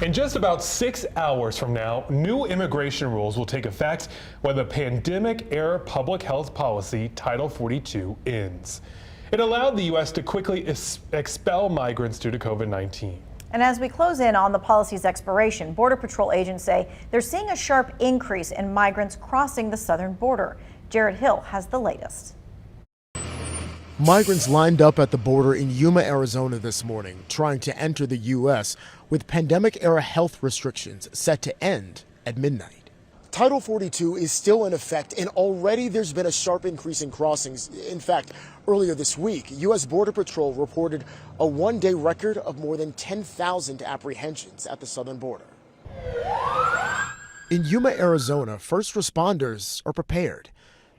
In just about 6 hours from now, new immigration rules will take effect when the pandemic-era public health policy, Title 42, ends. It allowed the U.S. to quickly expel migrants due to COVID-19. And as we close in on the policy's expiration, Border Patrol agents say they're seeing a sharp increase in migrants crossing the southern border. Jared Hill has the latest. Migrants lined up at the border in Yuma, Arizona this morning, trying to enter the U.S. with pandemic-era health restrictions set to end at midnight. Title 42 is still in effect, and already there's been a sharp increase in crossings. In fact, earlier this week, U.S. Border Patrol reported a one-day record of more than 10,000 apprehensions at the southern border. In Yuma, Arizona, first responders are prepared.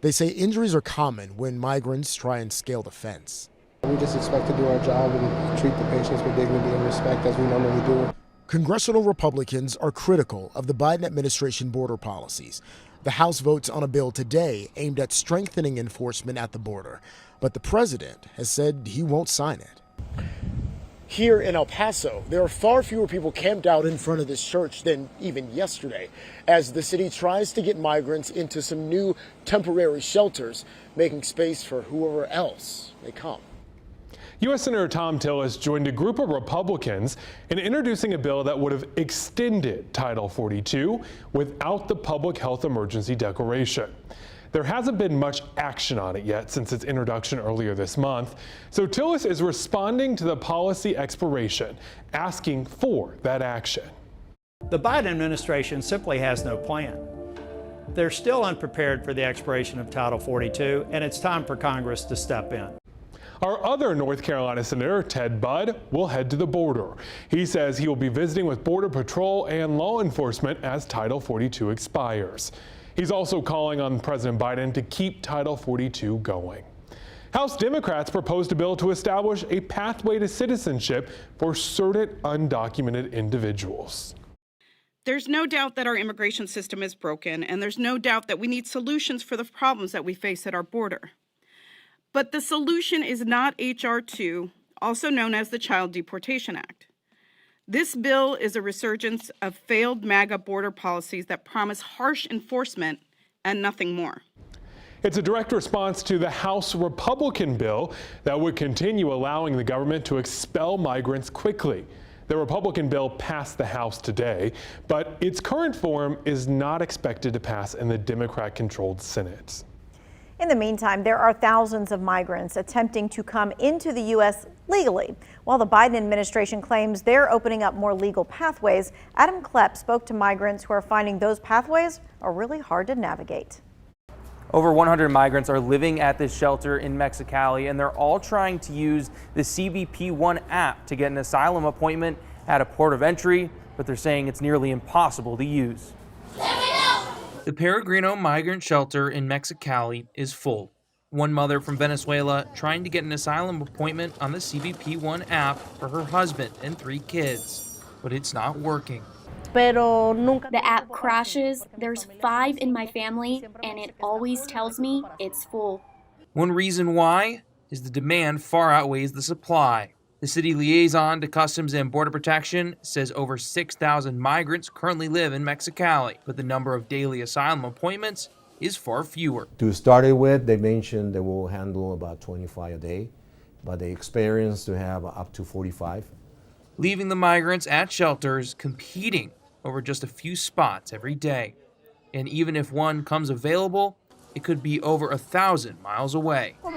They say injuries are common when migrants try and scale the fence. We just expect to do our job and treat the patients with dignity and respect as we normally do. Congressional Republicans are critical of the Biden administration border policies. The House votes on a bill today aimed at strengthening enforcement at the border, but the president has said he won't sign it. Here in El Paso, there are far fewer people camped out in front of this church than even yesterday, as the city tries to get migrants into some new temporary shelters, making space for whoever else may come. U.S. Senator Tom Tillis joined a group of Republicans in introducing a bill that would have extended Title 42 without the public health emergency declaration. There hasn't been much action on it yet since its introduction earlier this month, so Tillis is responding to the policy expiration, asking for that action. The Biden administration simply has no plan. They're still unprepared for the expiration of Title 42, and it's time for Congress to step in. Our other North Carolina Senator, Ted Budd, will head to the border. He says he will be visiting with Border Patrol and law enforcement as Title 42 expires. He's also calling on President Biden to keep Title 42 going. House Democrats proposed a bill to establish a pathway to citizenship for certain undocumented individuals. There's no doubt that our immigration system is broken, and there's no doubt that we need solutions for the problems that we face at our border. But the solution is not H.R. 2, also known as the Child Deportation Act. This bill is a resurgence of failed MAGA border policies that promise harsh enforcement and nothing more. It's a direct response to the House Republican bill that would continue allowing the government to expel migrants quickly. The Republican bill passed the House today, but its current form is not expected to pass in the Democrat-controlled Senate. In the meantime, there are thousands of migrants attempting to come into the U.S. legally. While the Biden administration claims they're opening up more legal pathways, Adam Klepp spoke to migrants who are finding those pathways are really hard to navigate. Over 100 migrants are living at this shelter in Mexicali, and they're all trying to use the CBP One app to get an asylum appointment at a port of entry, but they're saying it's nearly impossible to use. The Peregrino migrant shelter in Mexicali is full. One mother from Venezuela trying to get an asylum appointment on the CBP One app for her husband and 3 kids, but it's not working. The app crashes, there's 5 in my family, and it always tells me it's full. One reason why is the demand far outweighs the supply. The city liaison to Customs and Border Protection says over 6,000 migrants currently live in Mexicali, but the number of daily asylum appointments is far fewer. To start it with, they mentioned they will handle about 25 a day, but they experience to have up to 45. Leaving the migrants at shelters competing over just a few spots every day. And even if one comes available, it could be over 1,000 miles away. In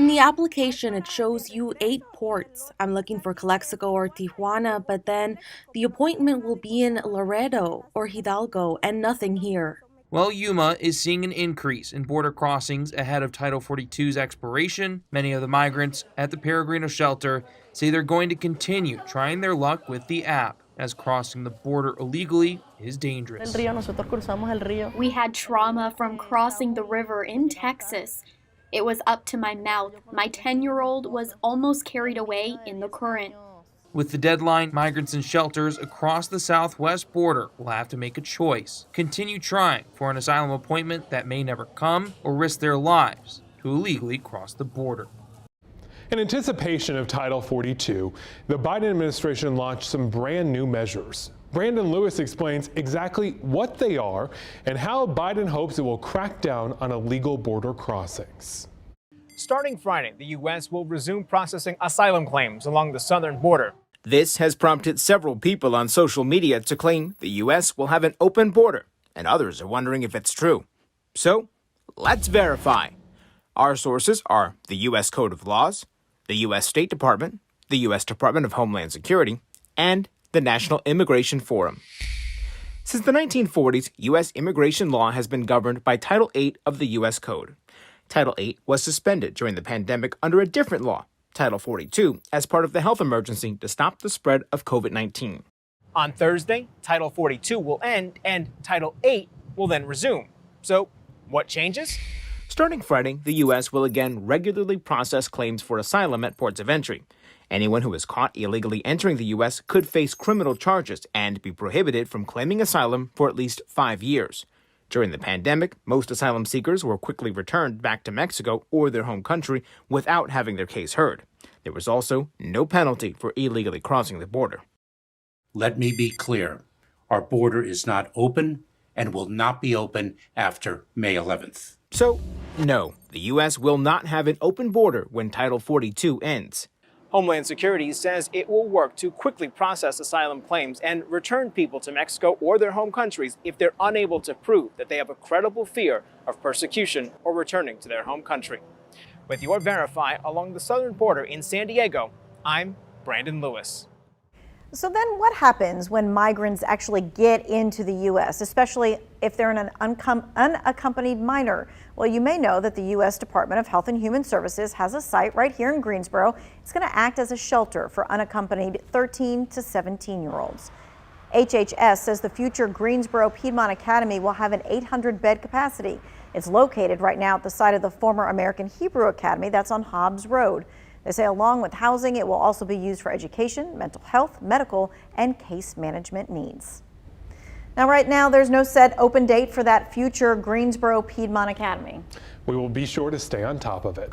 the application, it shows you 8 ports. I'm looking for Calexico or Tijuana, but then the appointment will be in Laredo or Hidalgo and nothing here. Well, Yuma is seeing an increase in border crossings ahead of Title 42's expiration. Many of the migrants at the Peregrino shelter say they're going to continue trying their luck with the app, as crossing the border illegally is dangerous. We had trauma from crossing the river in Texas. It was up to my mouth. My 10-year-old was almost carried away in the current. With the deadline, migrants in shelters across the southwest border will have to make a choice. Continue trying for an asylum appointment that may never come, or risk their lives to illegally cross the border. In anticipation of Title 42, the Biden administration launched some brand new measures. Brandon Lewis explains exactly what they are and how Biden hopes it will crack down on illegal border crossings. Starting Friday, the U.S. will resume processing asylum claims along the southern border. This has prompted several people on social media to claim the U.S. will have an open border, and others are wondering if it's true. So, let's verify. Our sources are the U.S. Code of Laws, the U.S. State Department, the U.S. Department of Homeland Security, and the National Immigration Forum. Since the 1940s, U.S. immigration law has been governed by Title VIII of the U.S. Code. Title VIII was suspended during the pandemic under a different law, Title 42, as part of the health emergency to stop the spread of COVID-19. On Thursday, Title 42 will end and Title VIII will then resume. So, what changes? Starting Friday, the U.S. will again regularly process claims for asylum at ports of entry. Anyone who is caught illegally entering the U.S. could face criminal charges and be prohibited from claiming asylum for at least 5 years. During the pandemic, most asylum seekers were quickly returned back to Mexico or their home country without having their case heard. There was also no penalty for illegally crossing the border. Let me be clear. Our border is not open and will not be open after May 11th. So, no, the U.S. will not have an open border when Title 42 ends. Homeland Security says it will work to quickly process asylum claims and return people to Mexico or their home countries if they're unable to prove that they have a credible fear of persecution or returning to their home country. With your Verify along the southern border in San Diego, I'm Brandon Lewis. So then what happens when migrants actually get into the U.S., especially if they're an unaccompanied minor? Well, you may know that the U.S. Department of Health and Human Services has a site right here in Greensboro. It's going to act as a shelter for unaccompanied 13 to 17-year-olds. HHS says the future Greensboro Piedmont Academy will have an 800-bed capacity. It's located right now at the site of the former American Hebrew Academy that's on Hobbs Road. They say along with housing, it will also be used for education, mental health, medical, and case management needs. Now, right now, there's no set open date for that future Greensboro Piedmont Academy. We will be sure to stay on top of it.